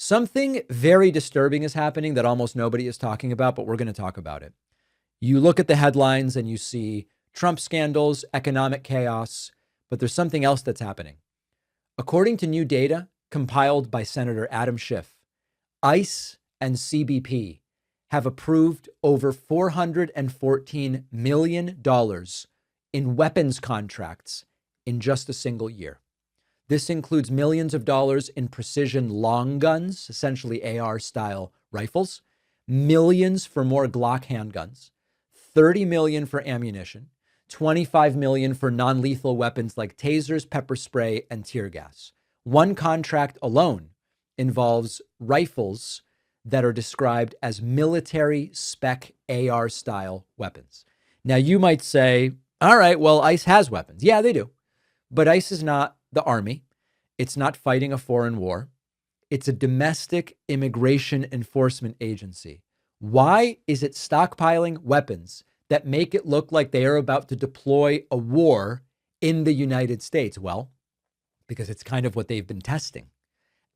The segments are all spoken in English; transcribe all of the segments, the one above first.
Something very disturbing is happening that almost nobody is talking about, but we're going to talk about it. You look at the headlines and you see Trump scandals, economic chaos, but there's something else that's happening. According to new data compiled by Senator Adam Schiff, ICE and CBP have approved over $414 million in weapons contracts in just a single year. This includes millions of dollars in precision long guns, essentially AR-style rifles, millions for more Glock handguns, 30 million for ammunition, 25 million for non-lethal weapons like tasers, pepper spray, and tear gas. One contract alone involves rifles that are described as military spec AR-style weapons. Now, you might say, all right, well, ICE has weapons. Yeah, they do. But ICE is not the army. It's not fighting a foreign war. It's a domestic immigration enforcement agency. Why is it stockpiling weapons that make it look like they are about to deploy a war in the United States? Well, because it's kind of what they've been testing.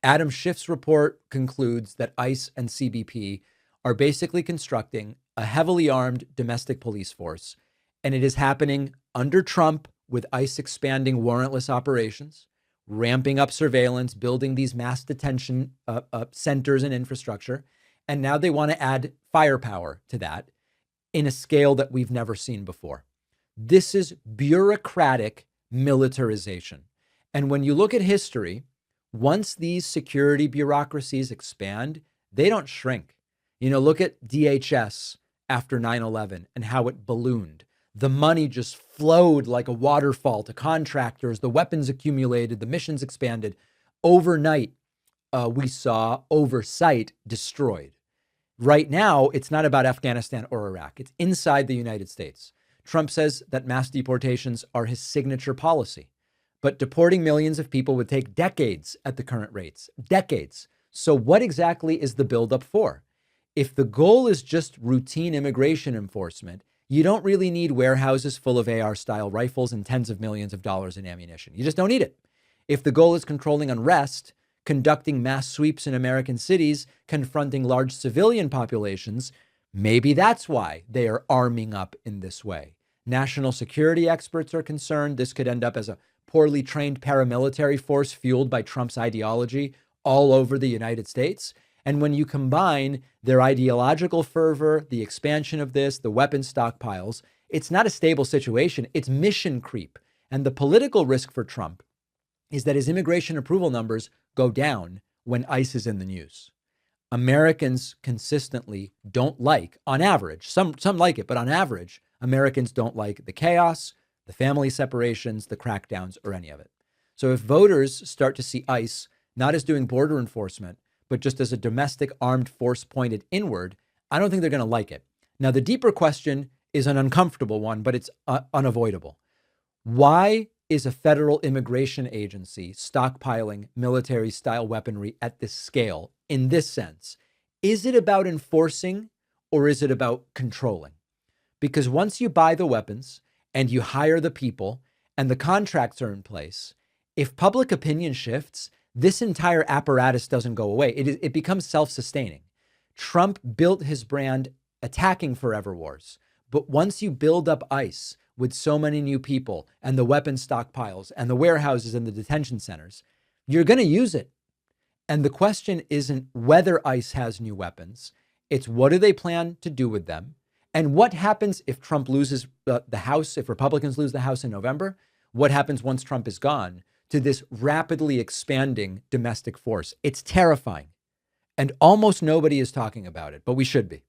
Adam Schiff's report concludes that ICE and CBP are basically constructing a heavily armed domestic police force, and it is happening under Trump with ICE expanding warrantless operations, ramping up surveillance, building these mass detention centers and infrastructure. And now they want to add firepower to that in a scale that we've never seen before. This is bureaucratic militarization. And when you look at history, once these security bureaucracies expand, they don't shrink. You know, look at DHS after 9/11 and how it ballooned. The money just flowed like a waterfall to contractors. The weapons accumulated, the missions expanded. Overnight, we saw oversight destroyed. Right now, it's not about Afghanistan or Iraq. It's inside the United States. Trump says that mass deportations are his signature policy, but deporting millions of people would take decades at the current rates. Decades. So what exactly is the buildup for? If the goal is just routine immigration enforcement, you don't really need warehouses full of AR-style rifles and tens of millions of dollars in ammunition. You just don't need it. If the goal is controlling unrest, conducting mass sweeps in American cities, confronting large civilian populations, maybe that's why they are arming up in this way. National security experts are concerned this could end up as a poorly trained paramilitary force fueled by Trump's ideology all over the United States. And when you combine their ideological fervor, the expansion of this, the weapon stockpiles, it's not a stable situation. It's mission creep. And the political risk for Trump is that his immigration approval numbers go down when ICE is in the news. Americans consistently don't like, on average, some like it, but on average, Americans don't like the chaos, the family separations, the crackdowns, or any of it. So if voters start to see ICE not as doing border enforcement, but just as a domestic armed force pointed inward, I don't think they're going to like it. Now, the deeper question is an uncomfortable one, but it's unavoidable. Why is a federal immigration agency stockpiling military-style weaponry at this scale, in this sense? Is it about enforcing or is it about controlling? Because once you buy the weapons and you hire the people and the contracts are in place, if public opinion shifts, this entire apparatus doesn't go away. It becomes self-sustaining. Trump built his brand attacking forever wars. But once you build up ICE with so many new people and the weapon stockpiles and the warehouses and the detention centers, you're going to use it. And the question isn't whether ICE has new weapons. It's what do they plan to do with them? And what happens if Trump loses the House, if Republicans lose the House in November? What happens once Trump is gone to this rapidly expanding domestic force? It's terrifying. And almost nobody is talking about it, but we should be.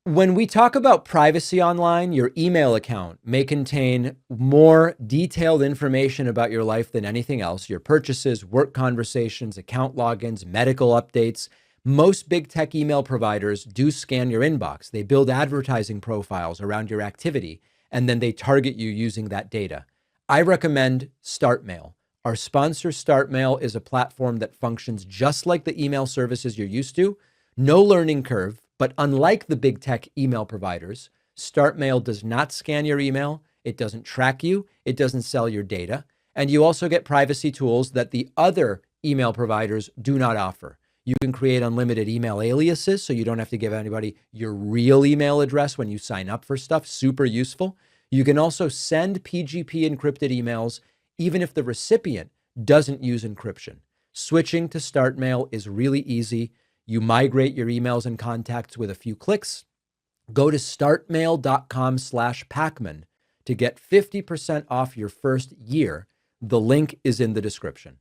When we talk about privacy online, your email account may contain more detailed information about your life than anything else. Your purchases, work conversations, account logins, medical updates. Most big tech email providers do scan your inbox. They build advertising profiles around your activity, and then they target you using that data. I recommend StartMail. Our sponsor, StartMail, is a platform that functions just like the email services you're used to. No learning curve, but unlike the big tech email providers, StartMail does not scan your email. It doesn't track you. It doesn't sell your data. And you also get privacy tools that the other email providers do not offer. You can create unlimited email aliases so you don't have to give anybody your real email address when you sign up for stuff. Super useful. You can also send PGP encrypted emails even if the recipient doesn't use encryption. Switching to StartMail is really easy. You migrate your emails and contacts with a few clicks. Go to startmail.com/Pakman to get 50% off your first year. The link is in the description.